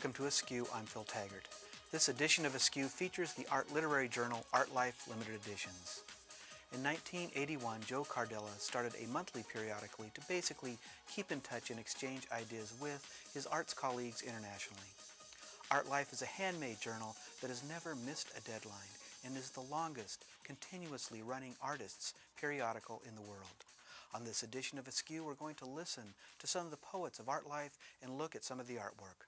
Welcome to Askew. I'm Phil Taggart. This edition of Askew features the art literary journal Art Life Limited Editions. In 1981, Joe Cardella started a monthly periodically to basically keep in touch and exchange ideas with his arts colleagues internationally. Art Life is a handmade journal that has never missed a deadline and is the longest continuously running artists' periodical in the world. On this edition of Askew, we're going to listen to some of the poets of Art Life and look at some of the artwork.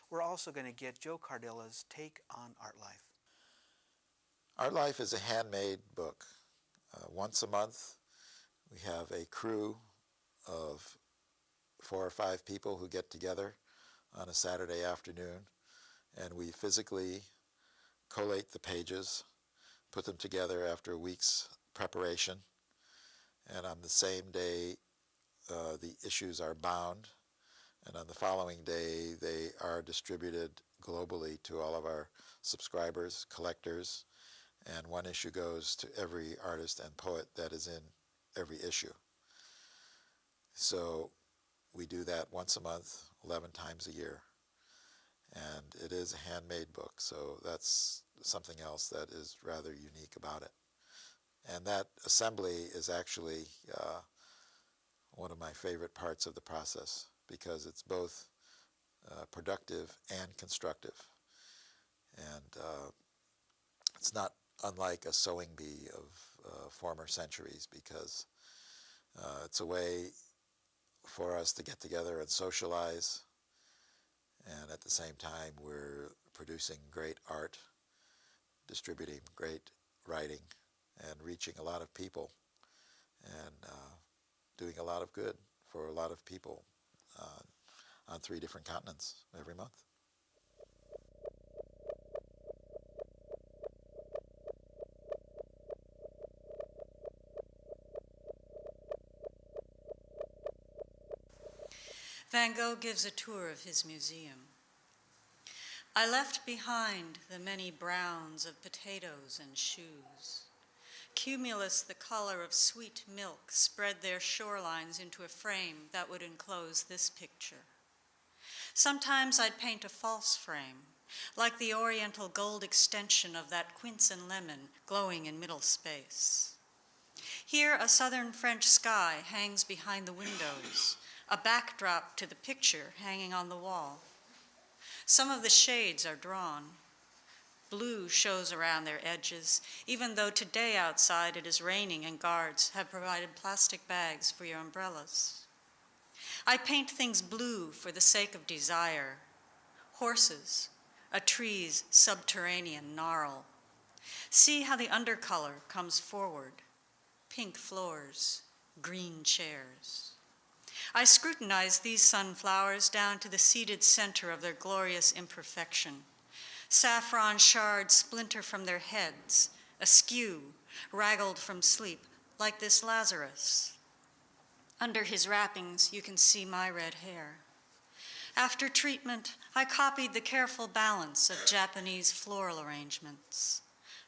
We're also going to get Joe Cardella's take on Art Life. Art Life is a handmade book. Once a month, we have a crew of 4 or 5 people who get together on a Saturday afternoon, and we physically collate the pages, put them together after a week's preparation, and on the same day the issues are bound, and on the following day they are distributed globally to all of our subscribers, collectors, and one issue goes to every artist and poet that is in every issue. So we do that once a month, 11 times a year, and it is a handmade book, so that's something else that is rather unique about it. And that assembly is actually one of my favorite parts of the process, because it's both productive and constructive. And it's not unlike a sewing bee of former centuries, because it's a way for us to get together and socialize, and at the same time we're producing great art, distributing great writing, and reaching a lot of people, and doing a lot of good for a lot of people on 3 different continents every month. Van Gogh gives a tour of his museum. I left behind the many browns of potatoes and shoes. Cumulus, the color of sweet milk, spread their shorelines into a frame that would enclose this picture. Sometimes I'd paint a false frame, like the oriental gold extension of that quince and lemon glowing in middle space. Here, a southern French sky hangs behind the windows, a backdrop to the picture hanging on the wall. Some of the shades are drawn. Blue shows around their edges, even though today outside it is raining and guards have provided plastic bags for your umbrellas. I paint things blue for the sake of desire. Horses, a tree's subterranean gnarl. See how the undercolor comes forward. Pink floors, green chairs. I scrutinize these sunflowers down to the seeded center of their glorious imperfection. Saffron shards splinter from their heads, askew, raggled from sleep, like this Lazarus. Under his wrappings, you can see my red hair. After treatment, I copied the careful balance of Japanese floral arrangements.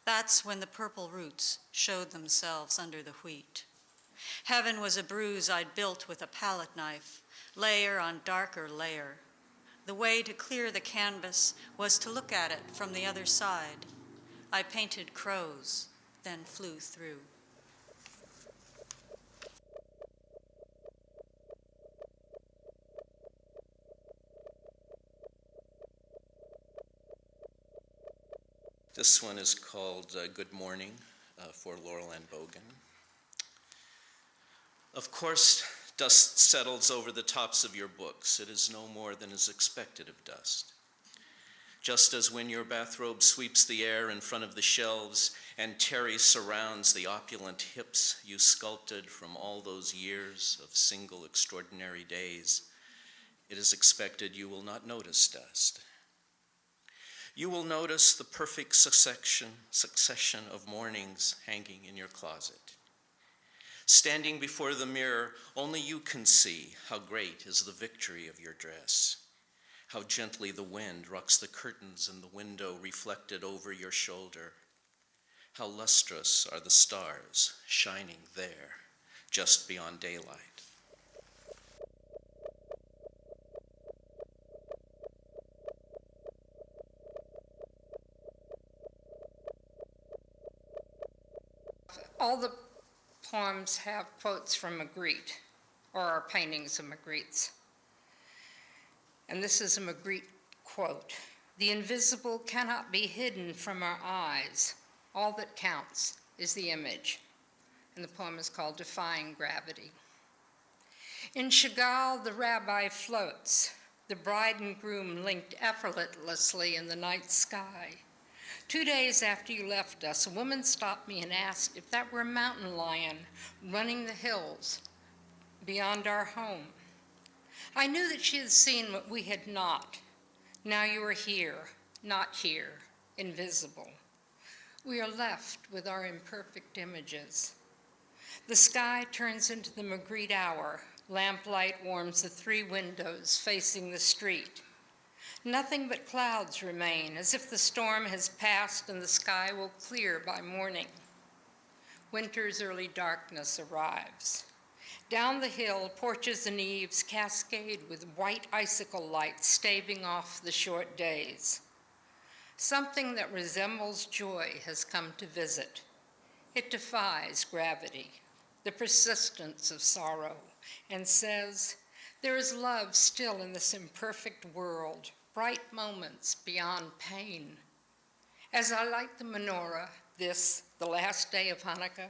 That's when the purple roots showed themselves under the wheat. Heaven was a bruise I'd built with a palette knife, layer on darker layer. The way to clear the canvas was to look at it from the other side. I painted crows, then flew through. This one is called Good Morning for Laurel and Bogan. Of course, dust settles over the tops of your books. It is no more than is expected of dust. Just as when your bathrobe sweeps the air in front of the shelves and terry surrounds the opulent hips you sculpted from all those years of single extraordinary days, it is expected you will not notice dust. You will notice the perfect succession of mornings hanging in your closet. Standing before the mirror, only you can see how great is the victory of your dress, how gently the wind rocks the curtains in the window reflected over your shoulder, how lustrous are the stars shining there, just beyond daylight. All the poems have quotes from Magritte, or are paintings of Magritte's. And this is a Magritte quote. "The invisible cannot be hidden from our eyes. All that counts is the image." And the poem is called Defying Gravity. In Chagall, the rabbi floats, the bride and groom linked effortlessly in the night sky. 2 days after you left us, a woman stopped me and asked if that were a mountain lion running the hills beyond our home. I knew that she had seen what we had not. Now you are here, not here, invisible. We are left with our imperfect images. The sky turns into the Magritte hour. Lamplight warms the 3 windows facing the street. Nothing but clouds remain, as if the storm has passed and the sky will clear by morning. Winter's early darkness arrives. Down the hill, porches and eaves cascade with white icicle lights staving off the short days. Something that resembles joy has come to visit. It defies gravity, the persistence of sorrow, and says, there is love still in this imperfect world, bright moments beyond pain. As I light the menorah, this, the last day of Hanukkah,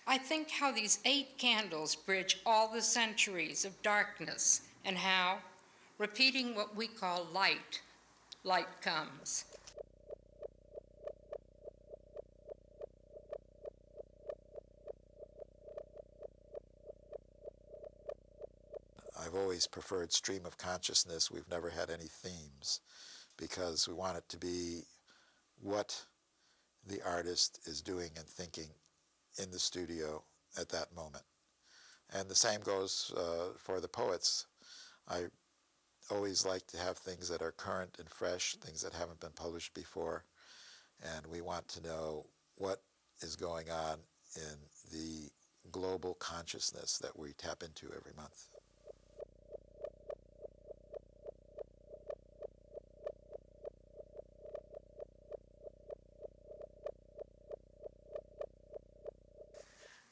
I think how these 8 candles bridge all the centuries of darkness, and how, repeating what we call light, light comes. I've always preferred stream of consciousness. We've never had any themes because we want it to be what the artist is doing and thinking in the studio at that moment. And the same goes for the poets. I always like to have things that are current and fresh, things that haven't been published before, and we want to know what is going on in the global consciousness that we tap into every month.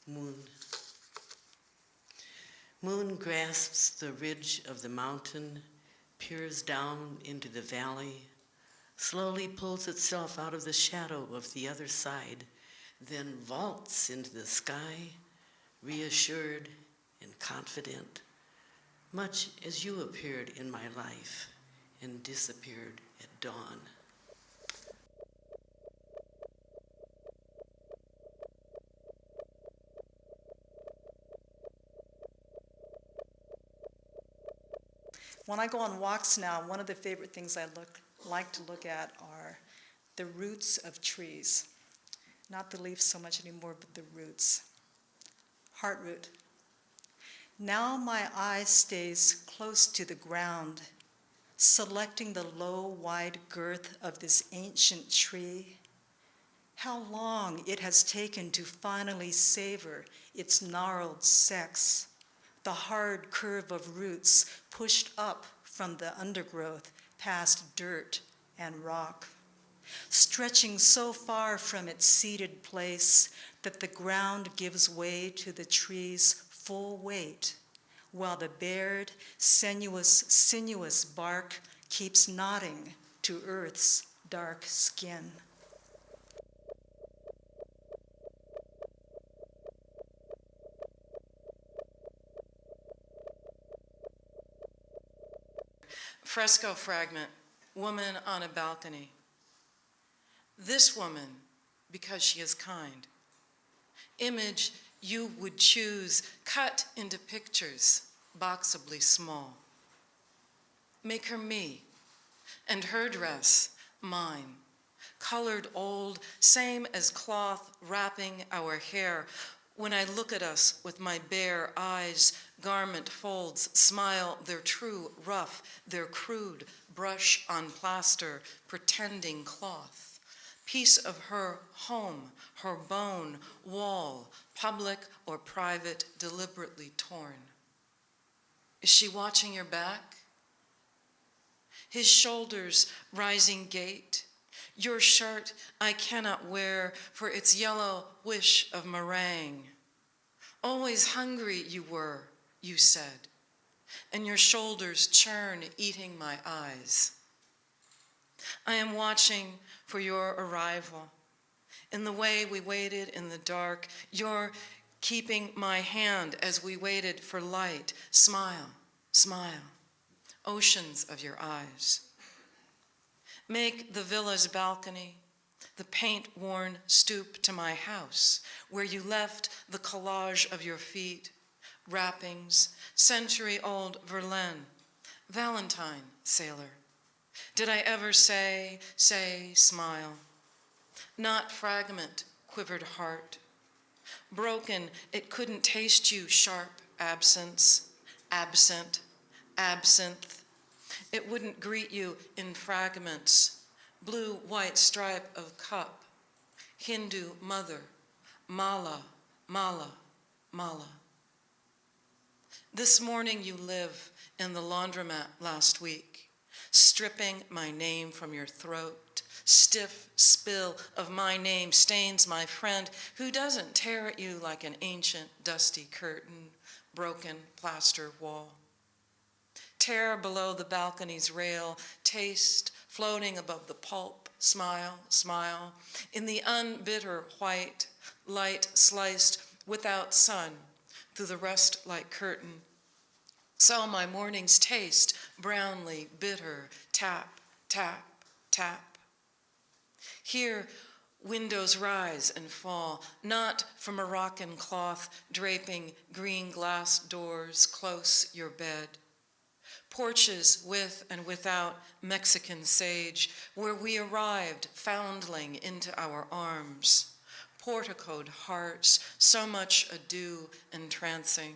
Moon. Moon grasps the ridge of the mountain, peers down into the valley, slowly pulls itself out of the shadow of the other side, then vaults into the sky, reassured and confident, much as you appeared in my life and disappeared at dawn. When I go on walks now, one of the favorite things I like to look at are the roots of trees. Not the leaves so much anymore, but the roots. Heart root. Now my eye stays close to the ground, selecting the low, wide girth of this ancient tree. How long it has taken to finally savor its gnarled sex, the hard curve of roots pushed up from the undergrowth past dirt and rock, stretching so far from its seated place that the ground gives way to the tree's full weight, while the bared, sinuous bark keeps nodding to earth's dark skin. Fresco fragment, woman on a balcony. This woman, because she is kind. Image you would choose, cut into pictures, boxably small. Make her me, and her dress mine, colored old, same as cloth wrapping our hair. When I look at us with my bare eyes, garment folds smile their true rough, their crude brush on plaster, pretending cloth. Piece of her home, her bone, wall, public or private, deliberately torn. Is she watching your back? His shoulders rising gait, Your shirt I cannot wear for its yellow wish of meringue. Always hungry you were, you said, and your shoulders churn, eating my eyes. I am watching for your arrival. In the way we waited in the dark, you're keeping my hand as we waited for light. Smile, smile, oceans of your eyes. Make the villa's balcony, the paint-worn stoop to my house, where you left the collage of your feet, wrappings, century-old Verlaine, Valentine, sailor. Did I ever say, smile? Not fragment, quivered heart. Broken, it couldn't taste you, sharp absence, absent, absinthe. It wouldn't greet you in fragments, blue-white stripe of cup, Hindu mother, mala, mala, mala. This morning you live in the laundromat last week, stripping my name from your throat. Stiff spill of my name stains my friend, who doesn't tear at you like an ancient dusty curtain, broken plaster wall. Tear below the balcony's rail, taste floating above the pulp, smile, smile, in the unbitter white, light sliced without sun through the rust-like curtain. So my mornings taste brownly bitter, tap, tap, tap. Here, windows rise and fall, not from Moroccan cloth draping green glass doors close your bed. Porches with and without Mexican sage, where we arrived foundling into our arms. Porticoed hearts, so much ado entrancing.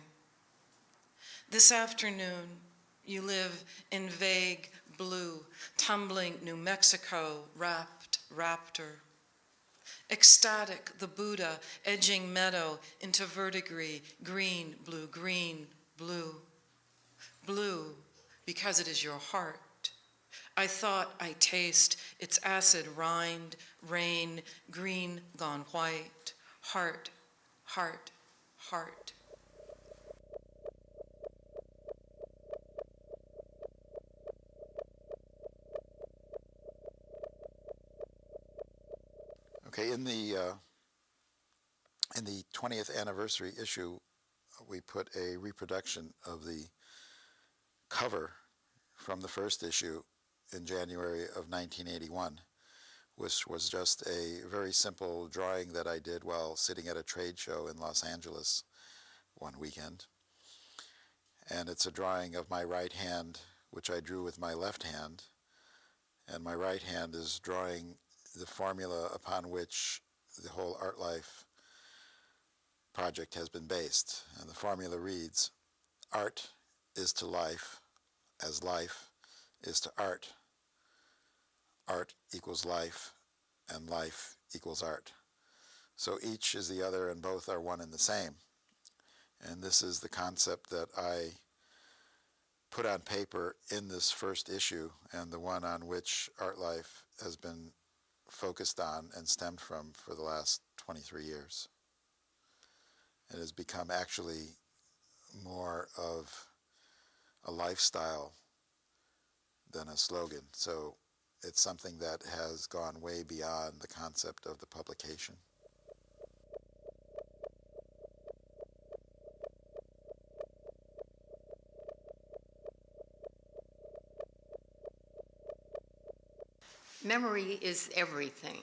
This afternoon, you live in vague blue, tumbling New Mexico wrapped raptor. Ecstatic, the Buddha edging meadow into verdigris, green, blue, blue. Blue, because it is your heart. I thought I taste its acid rind, rain, green gone white, heart, heart, heart. Okay, in the 20th anniversary issue, we put a reproduction of the cover from the first issue in January of 1981, which was just a very simple drawing that I did while sitting at a trade show in Los Angeles one weekend. And it's a drawing of my right hand, which I drew with my left hand, and my right hand is drawing the formula upon which the whole Art Life project has been based. And the formula reads, art is to life as life is to art. Art equals life, and life equals art. So each is the other, and both are one and the same. And this is the concept that I put on paper in this first issue, and the one on which Art Life has been focused on and stemmed from for the last 23 years. It has become actually more of a lifestyle than a slogan. So it's something that has gone way beyond the concept of the publication. Memory is everything.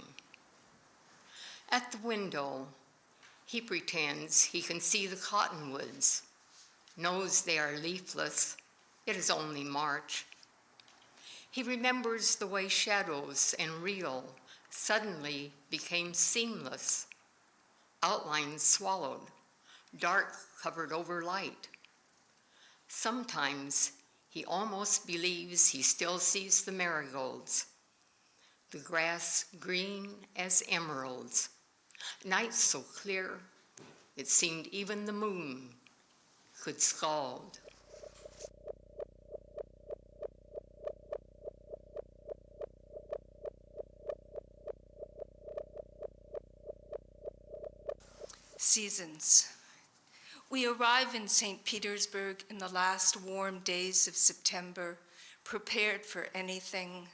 At the window, he pretends he can see the cottonwoods, knows they are leafless, it is only March. He remembers the way shadows and real suddenly became seamless, outlines swallowed, dark covered over light. Sometimes he almost believes he still sees the marigolds, the grass green as emeralds, nights so clear it seemed even the moon could scald. Seasons. We arrive in St. Petersburg in the last warm days of September, prepared for anything,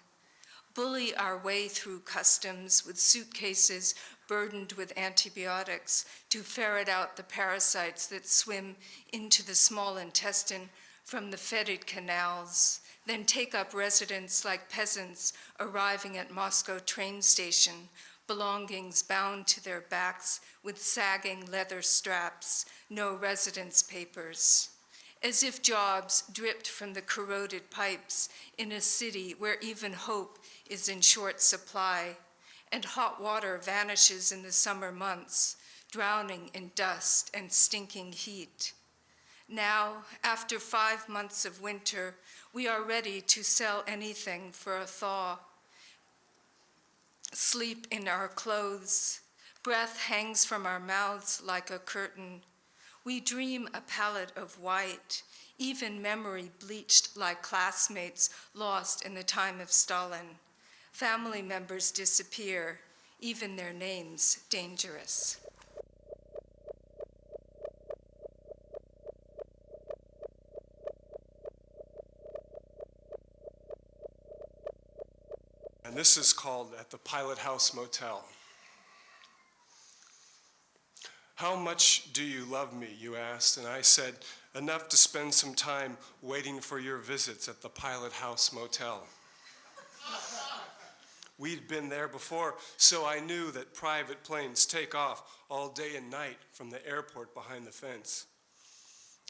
bully our way through customs with suitcases burdened with antibiotics to ferret out the parasites that swim into the small intestine from the fetid canals, then take up residence like peasants arriving at Moscow train station, belongings bound to their backs with sagging leather straps, no residence papers, as if jobs dripped from the corroded pipes in a city where even hope is in short supply, and hot water vanishes in the summer months, drowning in dust and stinking heat. Now, after 5 months of winter, we are ready to sell anything for a thaw. Sleep in our clothes. Breath hangs from our mouths like a curtain. We dream a palette of white, even memory bleached like classmates lost in the time of Stalin. Family members disappear, even their names dangerous. And this is called At the Pilot House Motel. How much do you love me, you asked, and I said, enough to spend some time waiting for your visits at the Pilot House Motel. We'd been there before, so I knew that private planes take off all day and night from the airport behind the fence.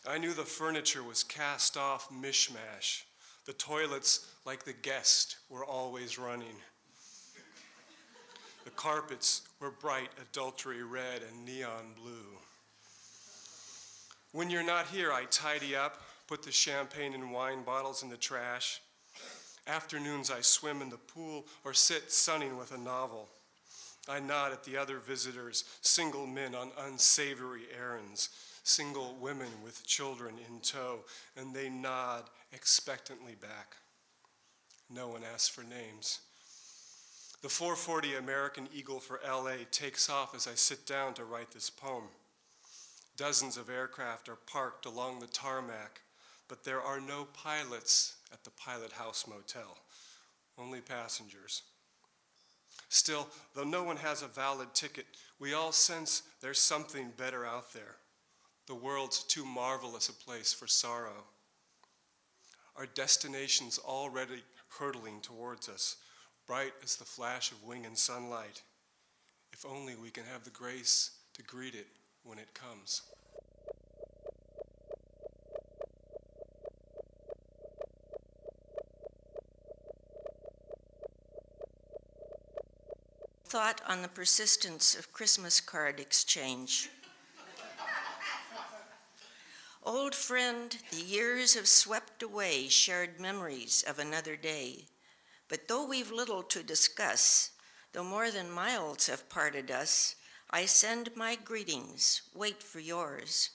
I knew the furniture was cast off mishmash. The toilets, like the guest, were always running. The carpets were bright adultery red and neon blue. When you're not here, I tidy up, put the champagne and wine bottles in the trash. Afternoons, I swim in the pool or sit sunning with a novel. I nod at the other visitors, single men on unsavory errands, single women with children in tow, and they nod expectantly back. No one asks for names. The 440 American Eagle for LA takes off as I sit down to write this poem. Dozens of aircraft are parked along the tarmac, but there are no pilots at the Pilot House Motel, only passengers. Still, though no one has a valid ticket, we all sense there's something better out there. The world's too marvelous a place for sorrow. Our destination's already hurtling towards us, bright as the flash of wing and sunlight. If only we can have the grace to greet it when it comes. Thought on the persistence of Christmas card exchange. Old friend, the years have swept away shared memories of another day. But though we've little to discuss, though more than miles have parted us, I send my greetings, wait for yours.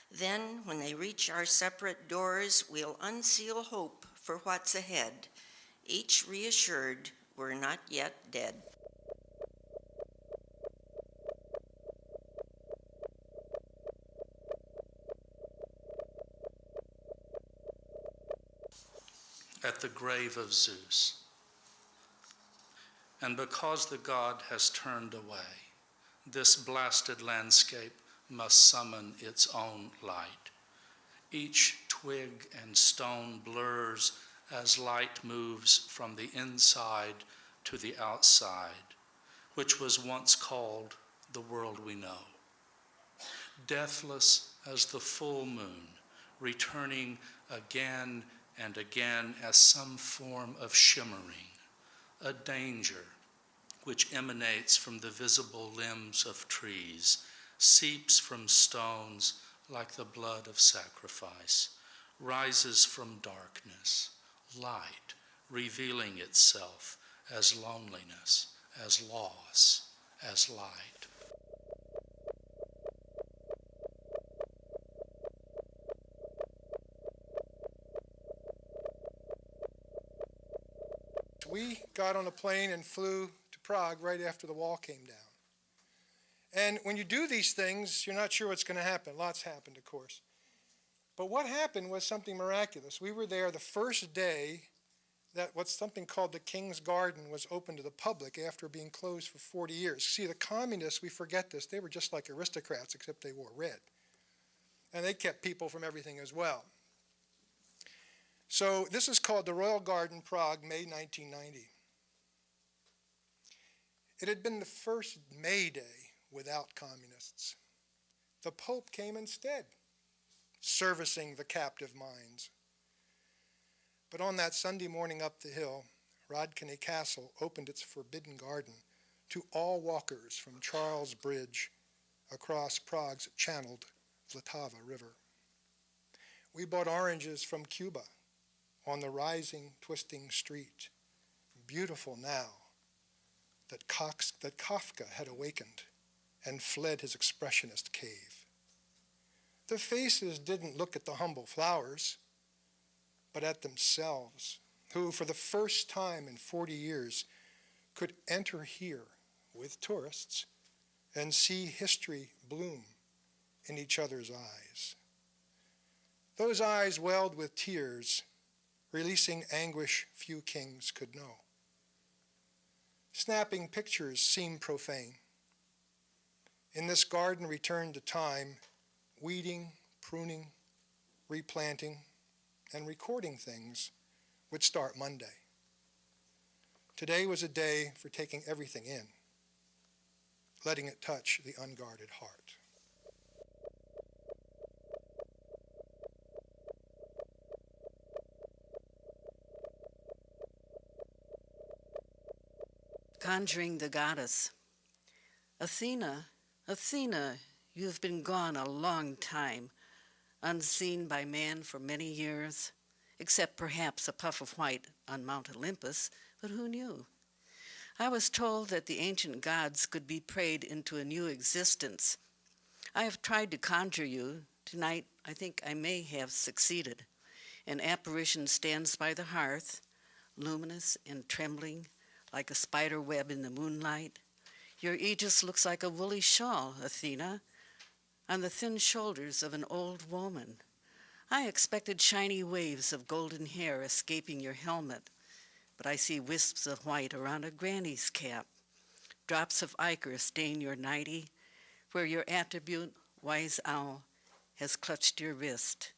Then, when they reach our separate doors, we'll unseal hope for what's ahead, each reassured we're not yet dead. At the grave of Zeus. And because the god has turned away, this blasted landscape must summon its own light. Each twig and stone blurs as light moves from the inside to the outside, which was once called the world we know. Deathless as the full moon, returning again and again as some form of shimmering, a danger which emanates from the visible limbs of trees, seeps from stones like the blood of sacrifice, rises from darkness, light revealing itself as loneliness, as loss, as light. We got on a plane and flew to Prague right after the wall came down. And when you do these things, you're not sure what's going to happen. Lots happened, of course. But what happened was something miraculous. We were there the first day that what's something called the King's Garden was open to the public after being closed for 40 years. See, the communists, we forget this, they were just like aristocrats, except they wore red. And they kept people from everything as well. So this is called the Royal Garden, Prague, May 1990. It had been the first May Day without communists. The Pope came instead, servicing the captive minds. But on that Sunday morning up the hill, Hradčany Castle opened its forbidden garden to all walkers from Charles Bridge across Prague's channeled Vltava River. We bought oranges from Cuba on the rising, twisting street, beautiful now that Kafka had awakened and fled his expressionist cave. The faces didn't look at the humble flowers, but at themselves, who for the first time in 40 years could enter here with tourists and see history bloom in each other's eyes. Those eyes welled with tears, releasing anguish few kings could know. Snapping pictures seemed profane. In this garden returned to time, weeding, pruning, replanting, and recording things would start Monday. Today was a day for taking everything in, letting it touch the unguarded heart. Conjuring the goddess. Athena, Athena, you've been gone a long time, unseen by man for many years, except perhaps a puff of white on Mount Olympus, but who knew? I was told that the ancient gods could be prayed into a new existence. I have tried to conjure you. Tonight, I think I may have succeeded. An apparition stands by the hearth, luminous and trembling, like a spider web in the moonlight. Your aegis looks like a woolly shawl, Athena, on the thin shoulders of an old woman. I expected shiny waves of golden hair escaping your helmet, but I see wisps of white around a granny's cap. Drops of ichor stain your nightie, where your attribute, wise owl, has clutched your wrist.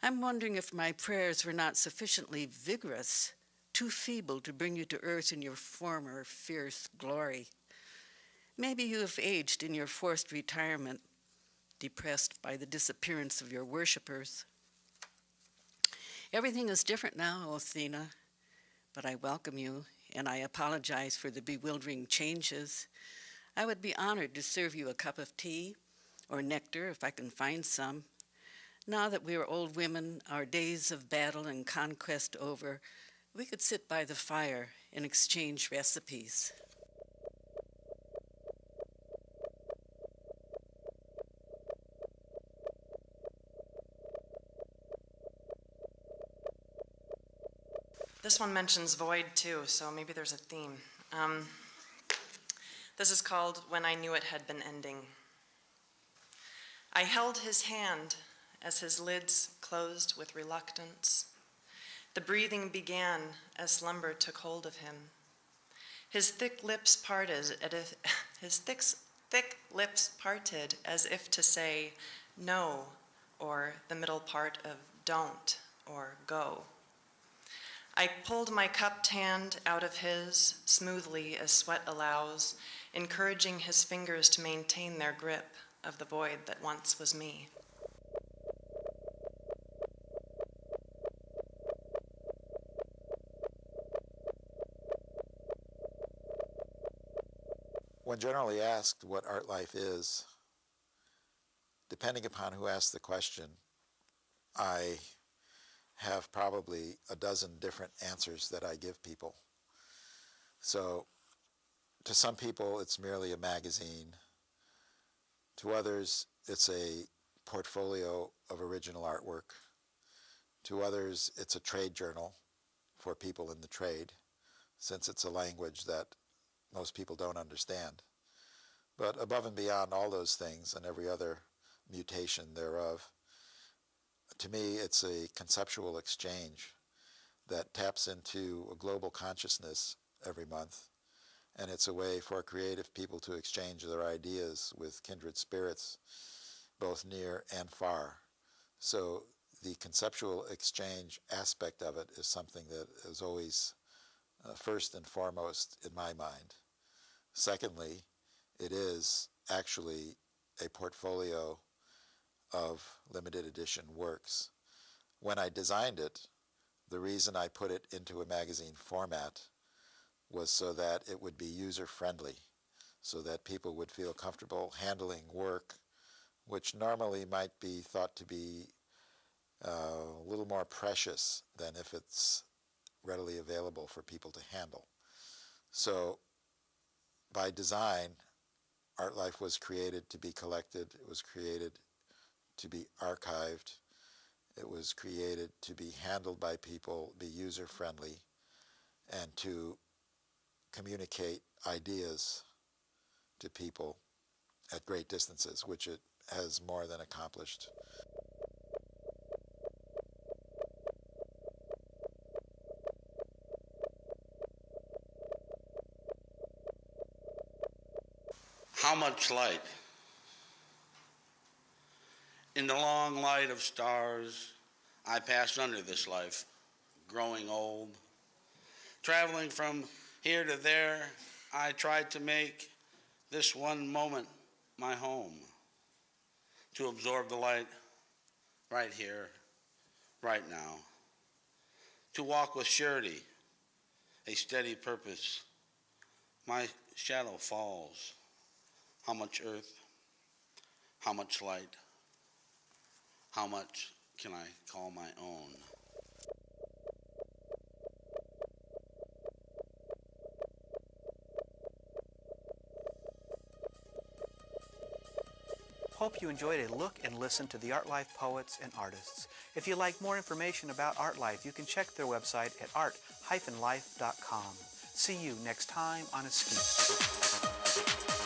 I'm wondering if my prayers were not sufficiently vigorous, too feeble to bring you to earth in your former fierce glory. Maybe you have aged in your forced retirement, depressed by the disappearance of your worshippers. Everything is different now, Athena, but I welcome you, and I apologize for the bewildering changes. I would be honored to serve you a cup of tea, or nectar if I can find some. Now that we are old women, our days of battle and conquest over, we could sit by the fire and exchange recipes. This one mentions void too, so maybe there's a theme. This is called When I Knew It Had Been Ending. I held his hand as his lids closed with reluctance. The breathing began as slumber took hold of him. His thick lips parted as if to say no, or the middle part of don't, or go. I pulled my cupped hand out of his, smoothly as sweat allows, encouraging his fingers to maintain their grip of the void that once was me. When generally asked what art life is, depending upon who asks the question, I have probably a dozen different answers that I give people. So to some people, it's merely a magazine. To others, it's a portfolio of original artwork. To others, it's a trade journal for people in the trade, since it's a language that most people don't understand. But above and beyond all those things and every other mutation thereof, to me it's a conceptual exchange that taps into a global consciousness every month, and it's a way for creative people to exchange their ideas with kindred spirits, both near and far. So the conceptual exchange aspect of it is something that is always first and foremost in my mind. Secondly, it is actually a portfolio of limited edition works. When I designed it, the reason I put it into a magazine format was so that it would be user-friendly, so that people would feel comfortable handling work which normally might be thought to be a little more precious than if it's readily available for people to handle. So by design, Art Life was created to be collected, it was created to be archived, it was created to be handled by people, be user-friendly, and to communicate ideas to people at great distances, which it has more than accomplished. How much light? In the long light of stars, I passed under this life, growing old. Traveling from here to there, I tried to make this one moment my home, to absorb the light right here, right now, to walk with surety, a steady purpose. My shadow falls. How much earth? How much light? How much can I call my own? Hope you enjoyed a look and listen to the Art Life poets and artists. If you'd like more information about Art Life, you can check their website at art-life.com. See you next time on Askew.